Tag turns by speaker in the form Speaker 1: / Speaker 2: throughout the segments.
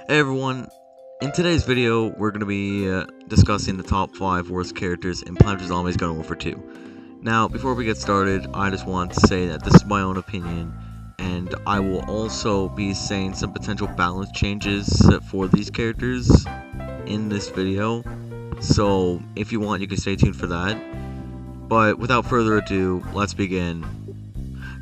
Speaker 1: Hey everyone, in today's video we're going to be discussing the top 5 worst characters in Plants vs. Zombies Garden Warfare 2. Now, before we get started, I just want to say that this is my own opinion, and I will also be saying some potential balance changes for these characters in this video, so if you want you can stay tuned for that. But without further ado, let's begin.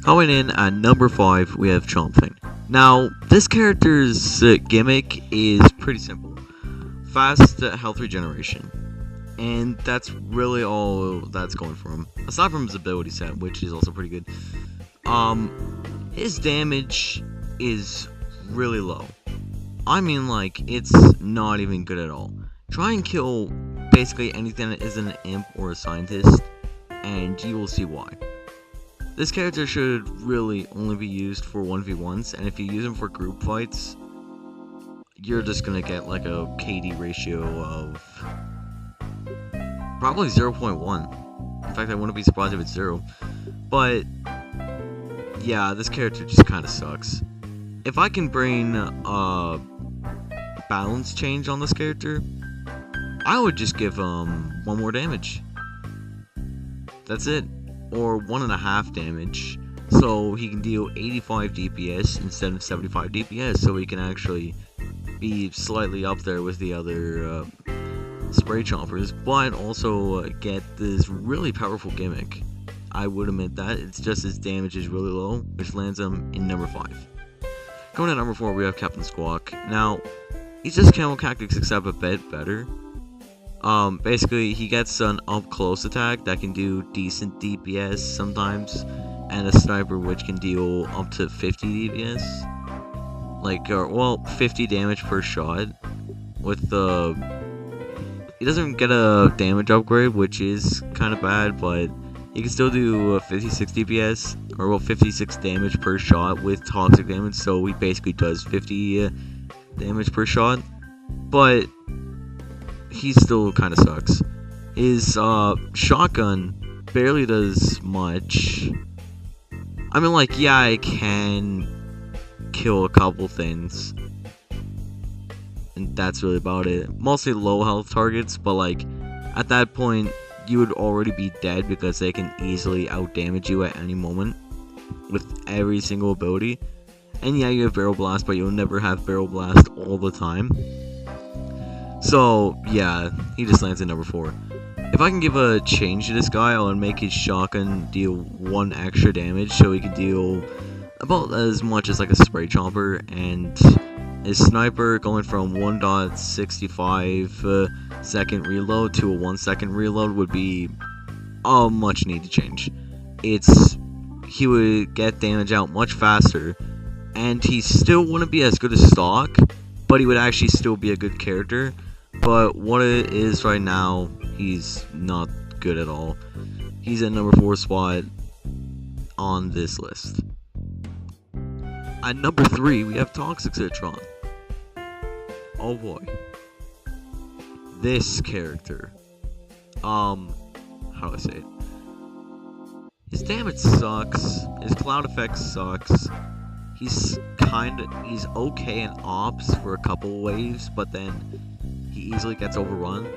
Speaker 1: Coming in at number 5, we have Chom Thing. Now, this character's gimmick is pretty simple. Fast health regeneration. And that's really all that's going for him. Aside from his ability set, which is also pretty good. His damage is really low. I mean, like, it's not even good at all. Try and kill basically anything that isn't an imp or a scientist, and you will see why. This character should really only be used for 1v1s, and if you use him for group fights, you're just gonna get like a KD ratio of probably 0.1. In fact, I wouldn't be surprised if it's 0. But yeah, this character just kind of sucks. If I can bring a balance change on this character, I would just give him 1 more damage. That's it. Or 1.5 damage, so he can deal 85 DPS instead of 75 DPS, so he can actually be slightly up there with the other spray chompers, but also get this really powerful gimmick. I would admit that, it's just his damage is really low, which lands him in number 5. Going to number 4, we have Captain Squawk. Now, he's just Camel Cactus except a bit better. Basically, he gets an up-close attack that can do decent DPS sometimes, and a sniper which can deal up to 50 DPS. Like, well, 50 damage per shot. With the... He doesn't get a damage upgrade, which is kind of bad, but he can still do 56 DPS, or well, 56 damage per shot with toxic damage, so he basically does 50 damage per shot. But he still kind of sucks. His shotgun barely does much. I mean, like, yeah, it can kill a couple things, and that's really about it. Mostly low health targets, but like, at that point, you would already be dead because they can easily out damage you at any moment with every single ability. And yeah, you have Barrel Blast, but you'll never have Barrel Blast all the time. So, yeah, he just lands at number 4. If I can give a change to this guy, I would make his shotgun deal 1 extra damage, so he can deal about as much as like a spray chomper, and his sniper going from 1.65 second reload to a 1 second reload would be a much needed change. He would get damage out much faster, and he still wouldn't be as good as stock, but he would actually still be a good character. But what it is right now, he's not good at all. He's at number 4 spot on this list. At number 3, we have Toxic Citron. Oh boy. This character. How do I say it? His damage sucks. His cloud effect sucks. He's okay in ops for a couple waves, but then he easily gets overrun.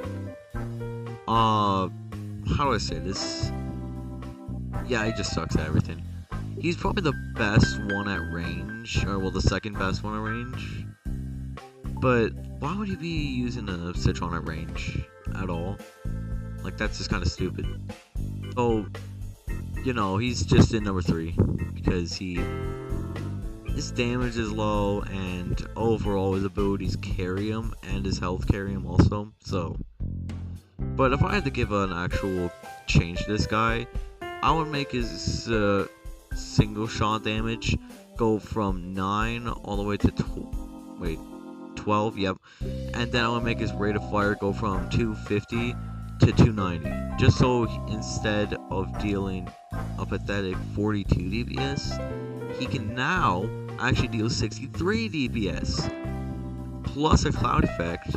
Speaker 1: How do I say this? Yeah, he just sucks at everything. He's probably the best one at range, or well, the second best one at range. But why would he be using a Citron at range at all? Like, that's just kind of stupid. So, you know, he's just in number 3 because his damage is low, and overall his abilities carry him, and his health carry him also, so. But if I had to give an actual change to this guy, I would make his single shot damage go from 9 all the way to 12, yep. And then I would make his rate of fire go from 250 to 290, just so instead of dealing a pathetic 42 DPS, he can now actually deal 63 DPS, plus a cloud effect,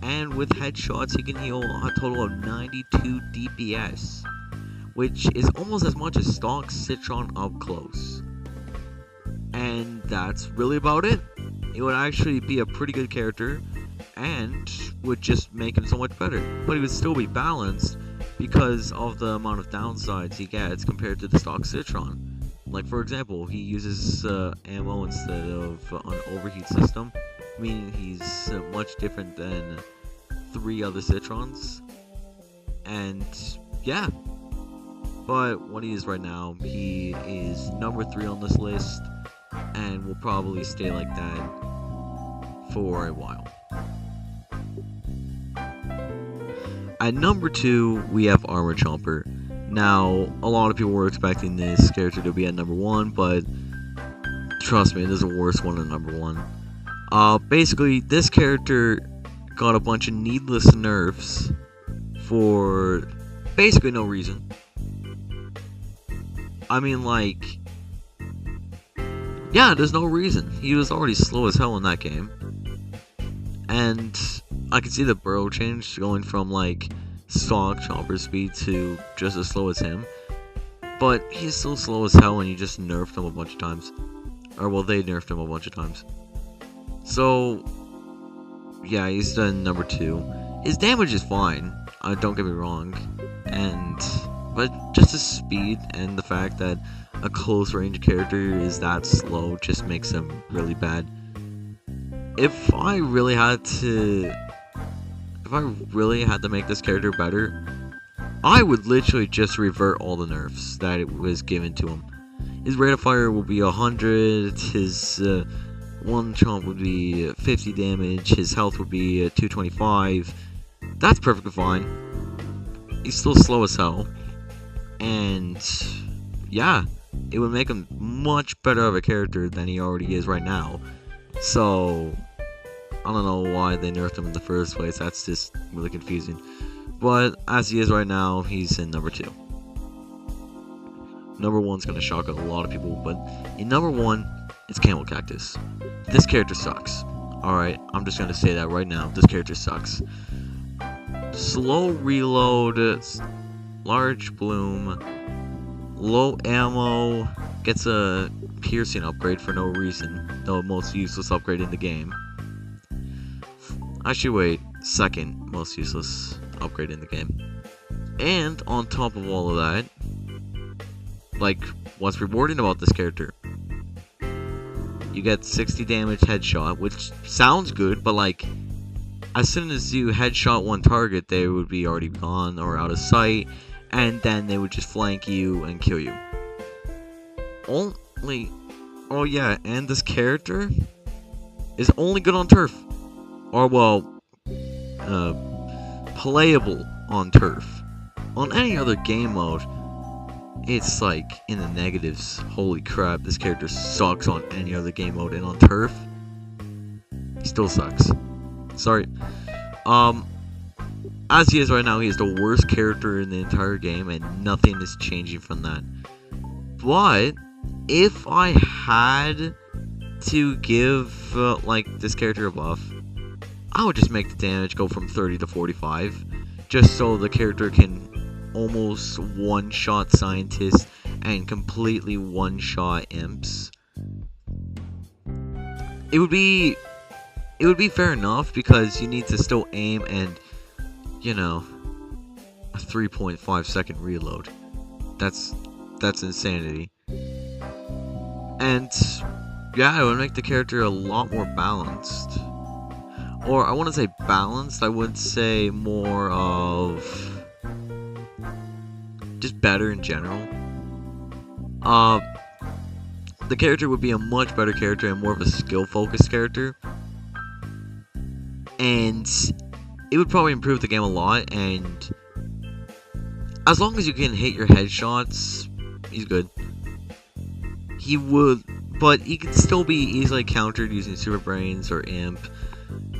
Speaker 1: and with headshots he can heal a total of 92 DPS, which is almost as much as stock Citron up close. And that's really about it. it would actually be a pretty good character and would just make him so much better. But he would still be balanced because of the amount of downsides he gets compared to the stock Citron. Like, for example, he uses ammo instead of an overheat system, meaning he's much different than 3 other Citrons. And yeah, but what he is right now, he is number 3 on this list and will probably stay like that for a while. At number 2, we have Armor Chomper. Now, a lot of people were expecting this character to be at number 1, but trust me, there's a worse one at number 1. Basically, this character got a bunch of needless nerfs for basically no reason. I mean, like, yeah, there's no reason. He was already slow as hell in that game. And I can see the burrow change going from, like, stock Chomper speed to just as slow as him. But he's still slow as hell and you just nerfed him a bunch of times. Or, well, they nerfed him a bunch of times. So, yeah, he's done number 2. His damage is fine, don't get me wrong. But just his speed and the fact that a close range character is that slow just makes him really bad. If I really had to make this character better, I would literally just revert all the nerfs that it was given to him. His rate of fire will be 100, his one chomp would be 50 damage, his health would be 225. That's perfectly fine. He's still slow as hell. And yeah, it would make him much better of a character than he already is right now. So I don't know why they nerfed him in the first place. That's just really confusing. But as he is right now, he's in number 2. Number 1's gonna shock a lot of people, but in number 1, it's Camel Cactus. This character sucks. Alright, I'm just gonna say that right now. This character sucks. Slow reload, large bloom, low ammo, gets a piercing upgrade for no reason, the most useless upgrade in the game. Actually, wait, second most useless upgrade in the game. And on top of all of that, like, what's rewarding about this character? You get 60 damage headshot, which sounds good, but like, as soon as you headshot one target, they would be already gone or out of sight, and then they would just flank you and kill you. Oh yeah, and this character is only good on turf. Or, well, playable on turf. On any other game mode, it's like in the negatives. Holy crap, this character sucks on any other game mode, and on turf, he still sucks. Sorry. As he is right now, he is the worst character in the entire game, and nothing is changing from that. But if I had to give like this character a buff, I would just make the damage go from 30 to 45, just so the character can almost one-shot scientists and completely one-shot imps. It would be fair enough, because you need to still aim and, you know, a 3.5 second reload. That's insanity. And yeah, it would make the character a lot more balanced. Or I wouldn't say balanced, I would say more of just better in general. The character would be a much better character and more of a skill-focused character. And it would probably improve the game a lot, and as long as you can hit your headshots, he's good. He would, but he could still be easily countered using Super Brains or Imp.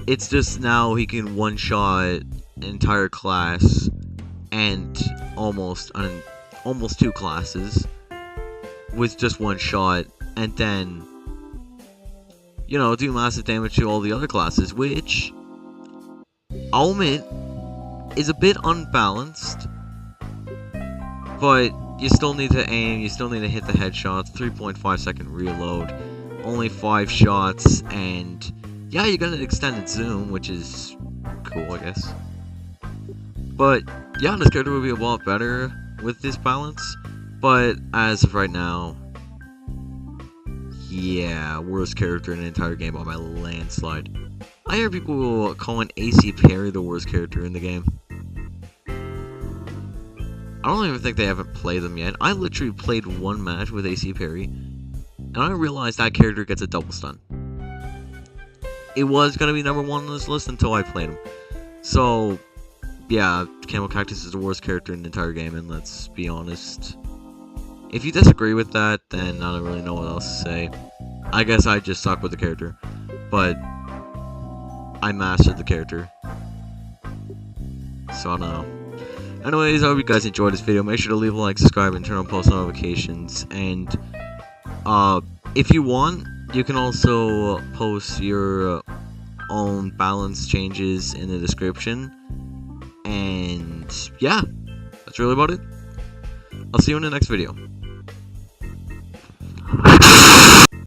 Speaker 1: It's just now he can one-shot an entire class and almost 2 classes with just one shot, and then, you know, do massive damage to all the other classes, which I'll admit is a bit unbalanced, but you still need to aim, you still need to hit the headshots, 3.5 second reload, only 5 shots, and yeah, you got an extended zoom, which is cool, I guess. But yeah, this character would be a lot better with this balance. But as of right now, yeah, worst character in the entire game by my landslide. I hear people calling AC Parry the worst character in the game. I don't even think they haven't played them yet. I literally played one match with AC Parry, and I realized that character gets a double stun. It was gonna be number 1 on this list until I played him. So, yeah, Camel Cactus is the worst character in the entire game, and let's be honest. If you disagree with that, then I don't really know what else to say. I guess I just suck with the character, but I mastered the character. So I don't know. Anyways, I hope you guys enjoyed this video. Make sure to leave a like, subscribe, and turn on post notifications. And if you want, you can also post your own balance changes in the description. And yeah, that's really about it. I'll see you in the next video.